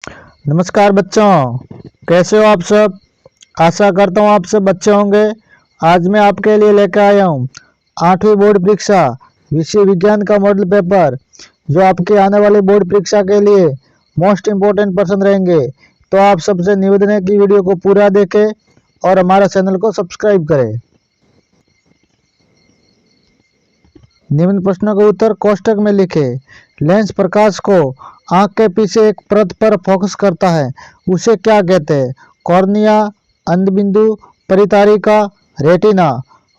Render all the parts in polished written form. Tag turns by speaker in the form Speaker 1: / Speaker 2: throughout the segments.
Speaker 1: नमस्कार बच्चों, कैसे हो आप सब। आशा करता हूँ आप सब अच्छे होंगे। आज मैं आपके लिए लेकर आया हूँ 8वीं बोर्ड परीक्षा विषय विज्ञान का मॉडल पेपर, जो आपके आने वाली बोर्ड परीक्षा के लिए मोस्ट इम्पोर्टेंट पर्सन रहेंगे। तो आप सबसे निवेदन है कि वीडियो को पूरा देखें और हमारे चैनल को सब्सक्राइब करें। निम्न प्रश्नों का उत्तर कोष्टक में लिखें। लेंस प्रकाश को आंख के पीछे एक परत पर फोकस करता है, उसे क्या कहते हैं। कॉर्निया, अंधबिंदु, परितारिका, retina.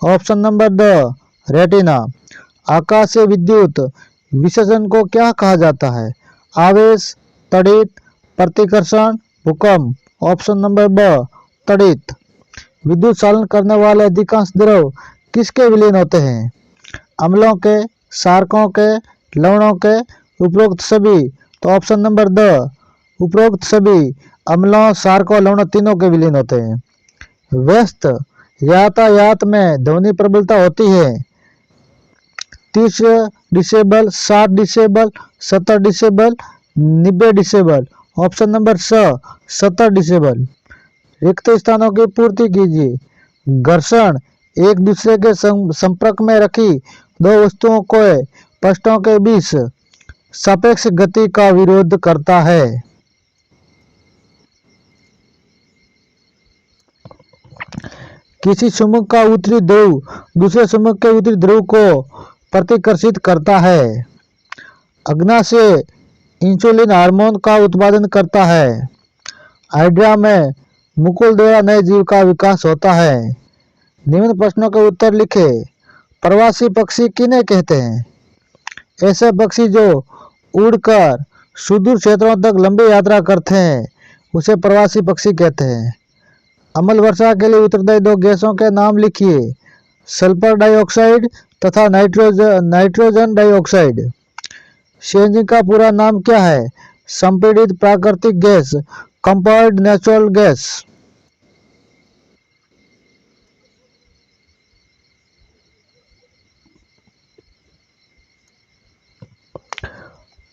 Speaker 1: Option number the, retina. आकाशीय विद्युत विसर्जन को क्या कहा जाता है। आवेश, तड़ित, प्रतिकर्षण, भूकंप। ऑप्शन नंबर ब, तड़ित। विद्युत चालन करने वाले अधिकांश द्रव किसके विलीन होते हैं। अम्लों के, क्षारकों के, लवणों के, उपरोक्त सभी। तो ऑप्शन नंबर द, उपरोक्त सभी। अम्लों, क्षारकों, लवणों तीनों के विलीन होते हैं। व्यस्त यातायात में ध्वनि प्रबलता होती है 30 disable, 60 disable, 70 disable, 90 disable. Option number स, 70 डिसेबल। रिक्त स्थानों की पूर्ति कीजिए। घर्षण एक दूसरे के संपर्क में रखी दो वस्तुओं को पृष्ठों के बीच सापेक्ष गति का विरोध करता है। किसी चुंबक का उत्तरी ध्रुव दूसरे चुंबक के उत्तरी ध्रुव को प्रतिकर्षित करता है। अग्नाशय इंसुलिन हार्मोन का उत्पादन करता है। हाइड्रा में मुकुल द्वारा नए जीव का विकास होता है। निम्न प्रश्नों के उत्तर लिखे। प्रवासी पक्षी किन्हें कहते हैं। ऐसे पक्षी जो उड़कर सुदूर क्षेत्रों तक लंबी यात्रा करते हैं उसे प्रवासी पक्षी कहते हैं। अम्ल वर्षा के लिए उत्तरदायी दो गैसों के नाम लिखिए। सल्फर डाइऑक्साइड तथा नाइट्रोजन डाइऑक्साइड। सीएनजी का पूरा नाम क्या है। संपीड़ित प्राकृतिक gas, compound natural gas.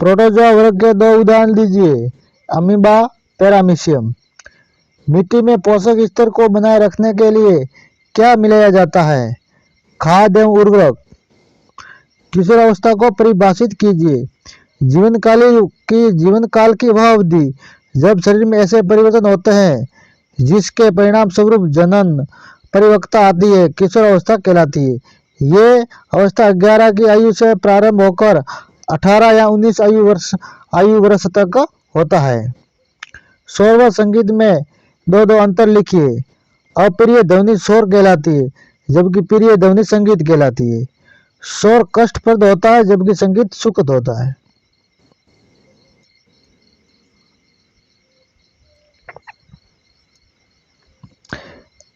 Speaker 1: Protozoa वर्ग के दो उदाहरण दीजिए। Amoeba, paramecium. मिट्टी में पोषक स्तर को बनाए रखने के लिए क्या मिलाया जाता है। खाद एवं उर्वरक। किशोरावस्था को परिभाषित कीजिए। जीवनकाल की वह अवधि जब शरीर में ऐसे परिवर्तन होते हैं जिसके परिणाम स्वरूप जनन परिपक्वता आती है, किशोरावस्था कहलाती है। ये अवस्था 11 की आयु से प्रारंभ होकर 18 या 19 आयु वर्ष तक होता है। शोर व संगीत में दो अंतर लिखिए। अप्रिय ध्वनि शोर कहलाती है जबकि प्रिय ध्वनि संगीत कहलाती है। शोर कष्टप्रद होता है जबकि संगीत सुखद होता है।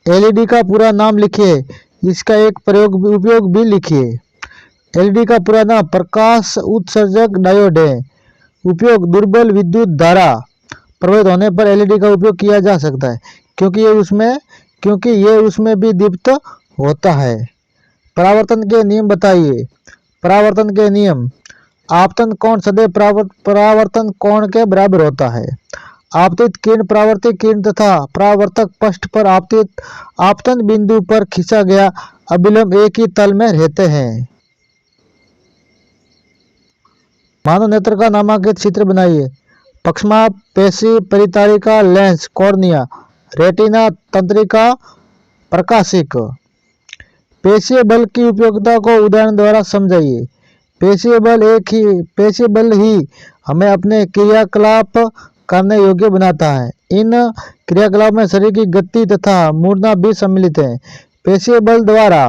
Speaker 1: एलईडी का पूरा नाम लिखिए, इसका एक उपयोग भी लिखिए। एलईडी का पूरा नाम प्रकाश उत्सर्जक डायोड है। उपयोग दुर्बल विद्युत धारा प्रभावित होने पर एलईडी का उपयोग किया जा सकता है क्योंकि ये उसमें भी दीप्त होता है। परावर्तन के नियम बताइए। परावर्तन के नियम। आपतन कोण सदैव परावर्तन कोण के बराबर होता है। आपतित किरण परावर्तित किरण तथा परावर्तक पृष्ठ पर आपतन बिंदु पर खींचा गया अभिलंब एक ही तल में रहते हैं। मानव नेत्र का नामांकित चित्र बनाइए। पक्षमाप, पेशी, परितारिका, लेंस, कॉर्निया, रेटिना, तंत्रिका, प्रकाशिक। पेशीय बल की उपयोगिता को उदाहरण द्वारा समझाइए। पेशीय बल ही हमें अपने क्रियाकलाप करने योग्य बनाता है। इन क्रियाकलाप में शरीर की गति तथा मुड़ना भी सम्मिलित है। पेशीय बल द्वारा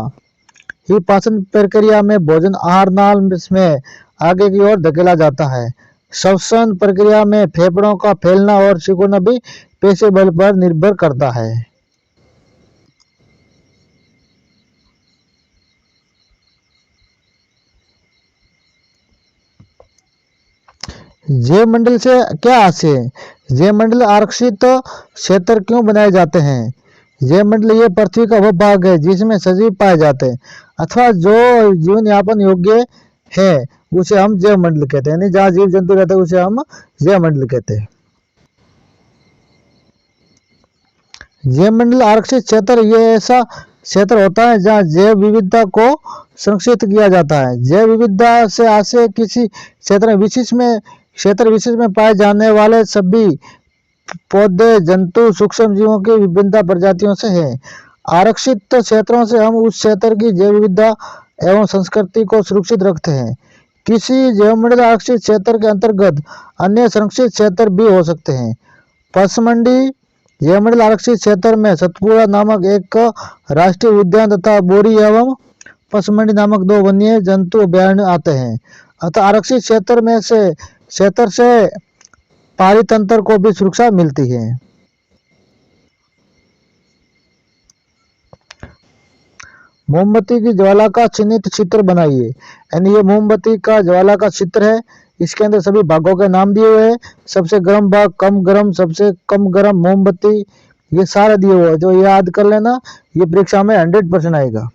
Speaker 1: ही पाचन प्रक्रिया में भोजन आहार नाल में आगे की ओर धकेला जाता है। श्वसन प्रक्रिया में फेफड़ों का फैलना और सिकुड़ना भी पेशीय बल पर निर्भर करता है। जैव मंडल से क्या आशय है। जैव मंडल आरक्षित क्षेत्र क्यों बनाए जाते हैं। जैव मंडल ये पृथ्वी का वह भाग है जिसमें सजीव पाए जाते हैं अथवा जो जीवन यापन योग्य है उसे हम जैव मंडल कहते हैं। यानी जहाँ जीव जंतु रहते हैं उसे हम जैव मंडल कहते हैं। जैव मंडल आरक्षित क्षेत्र ये ऐसा क्षेत्र होता है जहाँ जैव विविधता को संरक्षित किया जाता है। जैव विविधता से आशय किसी क्षेत्र विशेष में पाए जाने वाले सभी पौधे, जंतु, सूक्ष्म जीवों की विभिन्न प्रजातियों से है। आरक्षित क्षेत्रों से हम उस क्षेत्र की जैव विविधता एवं संस्कृति को सुरक्षित रखते हैं। किसी जैवमंडल आरक्षित क्षेत्र के अंतर्गत अन्य संरक्षित क्षेत्र भी हो सकते हैं। पसमंडी जैवमंडल आरक्षित क्षेत्र में सतपुड़ा नामक एक राष्ट्रीय उद्यान तथा बोरी एवं पसमंडी नामक 2 वन्य जंतु अभयारण्य आते हैं। अतः आरक्षित क्षेत्र से पारितंत्र को भी सुरक्षा मिलती है। मोमबत्ती की ज्वाला का चिन्हित चित्र बनाइए। यानी ये मोमबत्ती का ज्वाला का चित्र है। इसके अंदर सभी भागों के नाम दिए हुए हैं। सबसे गर्म भाग, कम गर्म, सबसे कम गर्म मोमबत्ती, ये सारे दिए हुए हैं। जो याद कर लेना, ये परीक्षा में 100% आएगा।